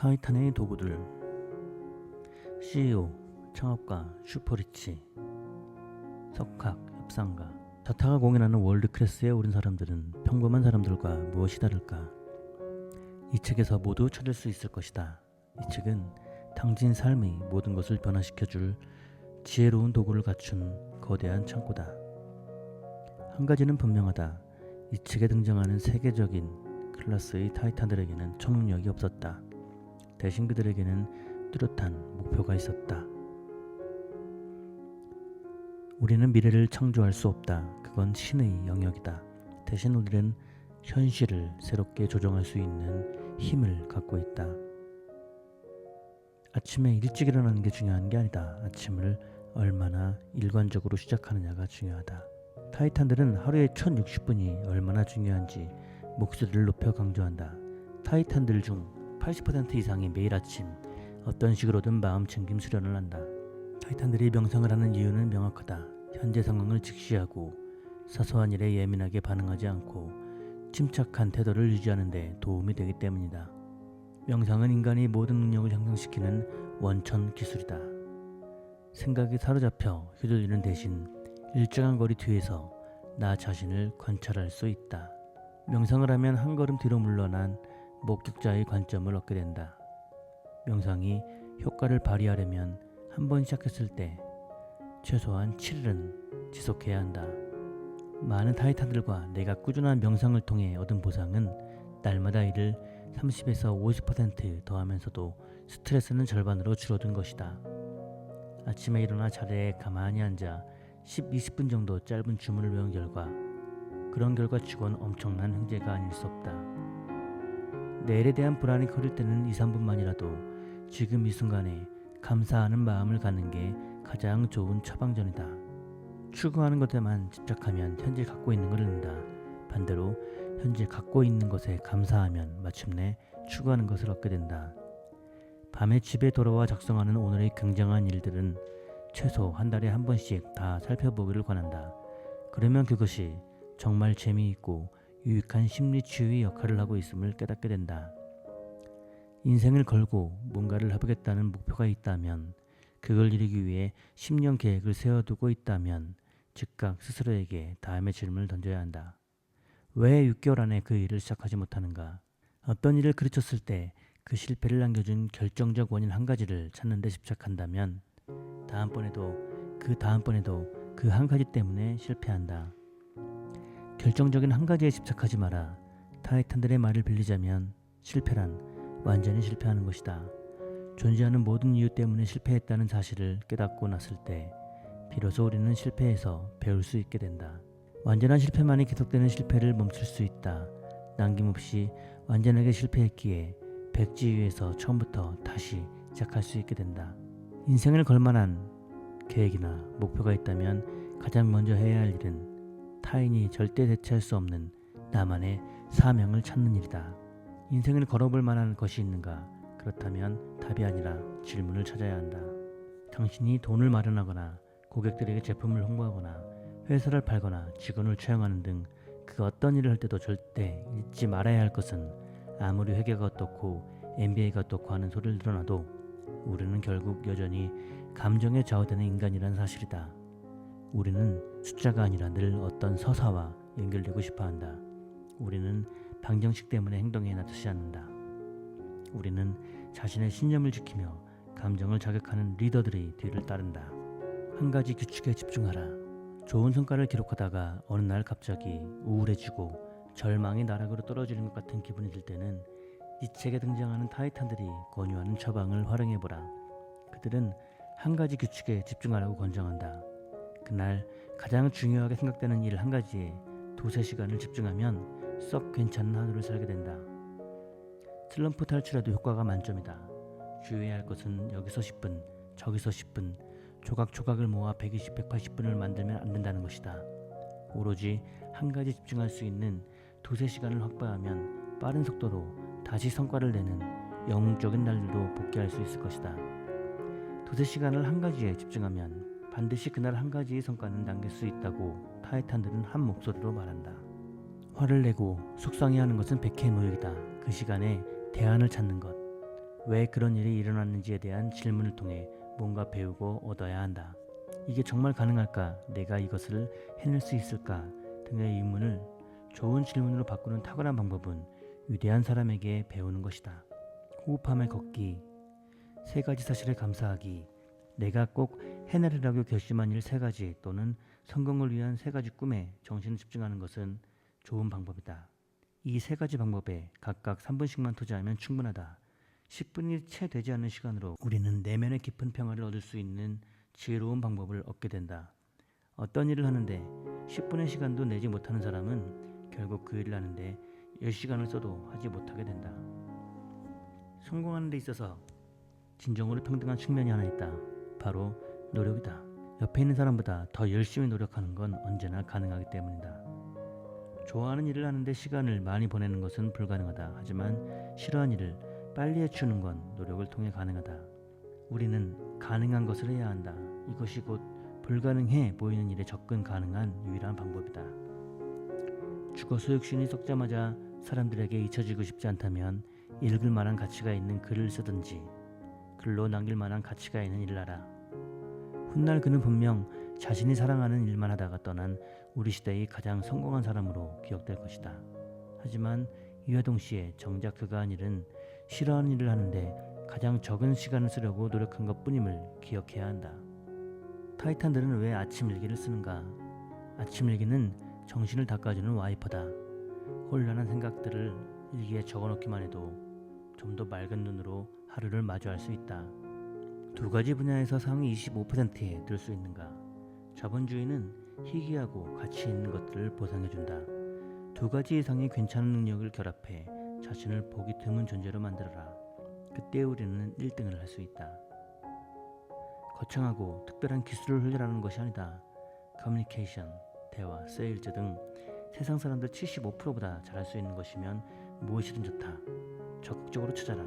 타이탄의 도구들. CEO, 창업가, 슈퍼리치, 석학, 협상가. 자타가 공연하는 월드클래스에 오른 사람들은 평범한 사람들과 무엇이 다를까? 이 책에서 모두 찾을 수 있을 것이다. 이 책은 당신 삶의 모든 것을 변화시켜줄 지혜로운 도구를 갖춘 거대한 창고다. 한 가지는 분명하다. 이 책에 등장하는 세계적인 클래스의 타이탄들에게는 초능력이 없었다. 대신 그들에게는 뚜렷한 목표가 있었다. 우리는 미래를 창조할 수 없다. 그건 신의 영역이다. 대신 우리는 현실을 새롭게 조정할 수 있는 힘을 갖고 있다. 아침에 일찍 일어나는 게 중요한 게 아니다. 아침을 얼마나 일관적으로 시작하느냐가 중요하다. 타이탄들은 하루에 1060분이 얼마나 중요한지 목소리를 높여 강조한다. 타이탄들 중 80% 이상이 매일 아침 어떤 식으로든 마음 챙김 수련을 한다. 타이탄들이 명상을 하는 이유는 명확하다. 현재 상황을 직시하고 사소한 일에 예민하게 반응하지 않고 침착한 태도를 유지하는 데 도움이 되기 때문이다. 명상은 인간의 모든 능력을 향상시키는 원천 기술이다. 생각이 사로잡혀 휘둘리는 대신 일정한 거리 뒤에서 나 자신을 관찰할 수 있다. 명상을 하면 한 걸음 뒤로 물러난 목격자의 관점을 얻게 된다. 명상이 효과를 발휘하려면 한 번 시작했을 때 최소한 7일은 지속해야 한다. 많은 타이탄들과 내가 꾸준한 명상을 통해 얻은 보상은 날마다 이를 30에서 50% 더하면서도 스트레스는 절반으로 줄어든 것이다. 아침에 일어나 자리에 가만히 앉아 10-20분 정도 짧은 주문을 외운 결과, 그런 결과치곤 엄청난 횡재가 아닐 수 없다. 내일에 대한 불안이 커질 때는 2-3분만이라도 지금 이 순간에 감사하는 마음을 갖는 게 가장 좋은 처방전이다. 추구하는 것에만 집착하면 현재 갖고 있는 걸 잃는다. 반대로 현재 갖고 있는 것에 감사하면 마침내 추구하는 것을 얻게 된다. 밤에 집에 돌아와 작성하는 오늘의 굉장한 일들은 최소 한 달에 한 번씩 다 살펴보기를 권한다. 그러면 그것이 정말 재미있고 유익한 심리치유의 역할을 하고 있음을 깨닫게 된다. 인생을 걸고 뭔가를 해보겠다는 목표가 있다면, 그걸 이루기 위해 10년 계획을 세워두고 있다면 즉각 스스로에게 다음의 질문을 던져야 한다. 왜 6개월 안에 그 일을 시작하지 못하는가? 어떤 일을 그르쳤을 때 그 실패를 남겨준 결정적 원인 한 가지를 찾는 데 집착한다면 다음번에도 그 한 가지 때문에 실패한다. 결정적인 한 가지에 집착하지 마라. 타이탄들의 말을 빌리자면 실패란 완전히 실패하는 것이다. 존재하는 모든 이유 때문에 실패했다는 사실을 깨닫고 났을 때 비로소 우리는 실패에서 배울 수 있게 된다. 완전한 실패만이 계속되는 실패를 멈출 수 있다. 남김없이 완전하게 실패했기에 백지 위에서 처음부터 다시 시작할 수 있게 된다. 인생을 걸만한 계획이나 목표가 있다면 가장 먼저 해야 할 일은 타인이 절대 대체할 수 없는 나만의 사명을 찾는 일이다. 인생을 걸어볼 만한 것이 있는가? 그렇다면 답이 아니라 질문을 찾아야 한다. 당신이 돈을 마련하거나 고객들에게 제품을 홍보하거나 회사를 팔거나 직원을 채용하는 등 그 어떤 일을 할 때도 절대 잊지 말아야 할 것은, 아무리 회계가 어떻고 MBA가 어떻고 하는 소리를 들어놔도 우리는 결국 여전히 감정에 좌우되는 인간이란 사실이다. 우리는 숫자가 아니라 늘 어떤 서사와 연결되고 싶어한다. 우리는 방정식 때문에 행동에 나서지 않는다. 우리는 자신의 신념을 지키며 감정을 자극하는 리더들의 뒤를 따른다. 한 가지 규칙에 집중하라. 좋은 성과를 기록하다가 어느 날 갑자기 우울해지고 절망의 나락으로 떨어지는 것 같은 기분이 들 때는 이 책에 등장하는 타이탄들이 권유하는 처방을 활용해보라. 그들은 한 가지 규칙에 집중하라고 권장한다. 그날 가장 중요하게 생각되는 일 한 가지에 2-3시간을 집중하면 썩 괜찮은 하루를 살게 된다. 슬럼프 탈출에도 효과가 만점이다. 주의해야 할 것은 여기서 10분, 저기서 10분, 조각조각을 모아 120, 180분을 만들면 안 된다는 것이다. 오로지 한 가지 집중할 수 있는 2-3시간을 확보하면 빠른 속도로 다시 성과를 내는 영웅적인 날들도 복귀할 수 있을 것이다. 2-3시간을 한 가지에 집중하면 반드시 그날 한 가지의 성과는 남길 수 있다고 타이탄들은 한 목소리로 말한다. 화를 내고 속상해하는 것은 백해무익이다. 그 시간에 대안을 찾는 것, 왜 그런 일이 일어났는지에 대한 질문을 통해 뭔가 배우고 얻어야 한다. 이게 정말 가능할까? 내가 이것을 해낼 수 있을까? 등의 의문을 좋은 질문으로 바꾸는 탁월한 방법은 위대한 사람에게 배우는 것이다. 호흡하며 걷기, 세 가지 사실에 감사하기, 내가 꼭 해내리라고 결심한 일 세 가지 또는 성공을 위한 세 가지 꿈에 정신을 집중하는 것은 좋은 방법이다. 이 세 가지 방법에 각각 3분씩만 투자하면 충분하다. 10분이 채 되지 않는 시간으로 우리는 내면의 깊은 평화를 얻을 수 있는 지혜로운 방법을 얻게 된다. 어떤 일을 하는데 10분의 시간도 내지 못하는 사람은 결국 그 일을 하는데 10시간을 써도 하지 못하게 된다. 성공하는 데 있어서 진정으로 평등한 측면이 하나 있다. 바로 노력이다. 옆에 있는 사람보다 더 열심히 노력하는 건 언제나 가능하기 때문이다. 좋아하는 일을 하는데 시간을 많이 보내는 것은 불가능하다. 하지만 싫어하는 일을 빨리 해치우는 건 노력을 통해 가능하다. 우리는 가능한 것을 해야 한다. 이것이 곧 불가능해 보이는 일에 접근 가능한 유일한 방법이다. 죽어서 육신이 썩자마자 사람들에게 잊혀지고 싶지 않다면 읽을 만한 가치가 있는 글을 쓰든지 글로 남길 만한 가치가 있는 일을 하라. 훗날 그는 분명 자신이 사랑하는 일만 하다가 떠난 우리 시대의 가장 성공한 사람으로 기억될 것이다. 하지만 이와 동시에 정작 그가 한 일은 싫어하는 일을 하는데 가장 적은 시간을 쓰려고 노력한 것뿐임을 기억해야 한다. 타이탄들은 왜 아침 일기를 쓰는가? 아침 일기는 정신을 닦아주는 와이퍼다. 혼란한 생각들을 일기에 적어놓기만 해도 좀 더 맑은 눈으로 하루를 마주할 수 있다. 두 가지 분야에서 상위 25%에 들 수 있는가? 자본주의는 희귀하고 가치 있는 것들을 보상해준다. 두 가지 이상의 괜찮은 능력을 결합해 자신을 보기 드문 존재로 만들어라. 그때 우리는 1등을 할 수 있다. 거창하고 특별한 기술을 훈련하는 것이 아니다. 커뮤니케이션, 대화, 세일즈 등 세상 사람들 75%보다 잘할 수 있는 것이면 무엇이든 좋다. 적극적으로 찾아라.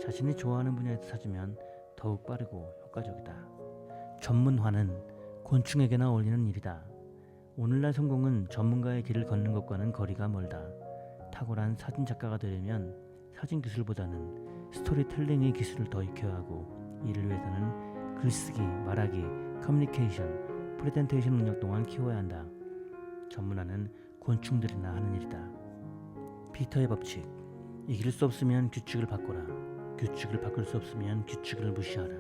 자신이 좋아하는 분야에서 찾으면 더욱 빠르고 효과적이다. 전문화는 곤충에게나 어울리는 일이다. 오늘날 성공은 전문가의 길을 걷는 것과는 거리가 멀다. 탁월한 사진작가가 되려면 사진 기술보다는 스토리텔링의 기술을 더 익혀야 하고 이를 위해서는 글쓰기, 말하기, 커뮤니케이션, 프레젠테이션 능력 또한 키워야 한다. 전문화는 곤충들이나 하는 일이다. 피터의 법칙. 이길 수 없으면 규칙을 바꿔라. 규칙을 바꿀 수 없으면 규칙을 무시하라.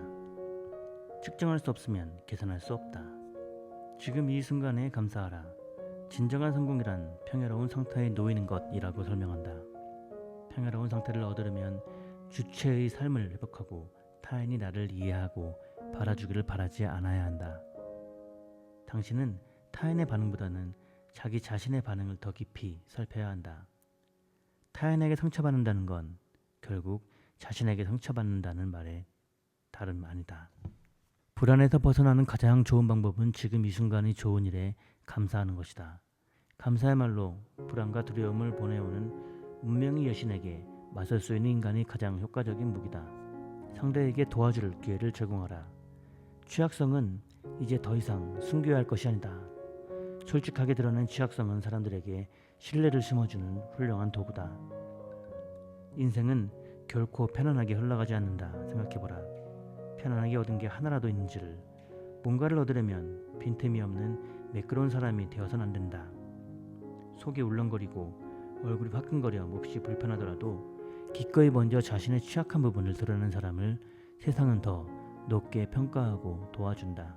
측정할 수 없으면 계산할 수 없다. 지금 이 순간에 감사하라. 진정한 성공이란 평화로운 상태에 놓이는 것이라고 설명한다. 평화로운 상태를 얻으려면 주체의 삶을 회복하고 타인이 나를 이해하고 바라주기를 바라지 않아야 한다. 당신은 타인의 반응보다는 자기 자신의 반응을 더 깊이 살펴야 한다. 타인에게 상처받는다는 건 결국 자신에게 상처받는다는 말에 다름 아니다. 불안에서 벗어나는 가장 좋은 방법은 지금 이 순간의 좋은 일에 감사하는 것이다. 감사야말로 불안과 두려움을 보내오는 운명의 여신에게 맞설 수 있는 인간이 가장 효과적인 무기다. 상대에게 도와줄 기회를 제공하라. 취약성은 이제 더 이상 숨겨야 할 것이 아니다. 솔직하게 드러낸 취약성은 사람들에게 신뢰를 심어주는 훌륭한 도구다. 인생은 결코 편안하게 흘러가지 않는다. 생각해보라. 편안하게 얻은 게 하나라도 있는지를. 뭔가를 얻으려면 빈틈이 없는 매끄러운 사람이 되어서는 안 된다. 속이 울렁거리고 얼굴이 화끈거려 몹시 불편하더라도 기꺼이 먼저 자신의 취약한 부분을 드러내는 사람을 세상은 더 높게 평가하고 도와준다.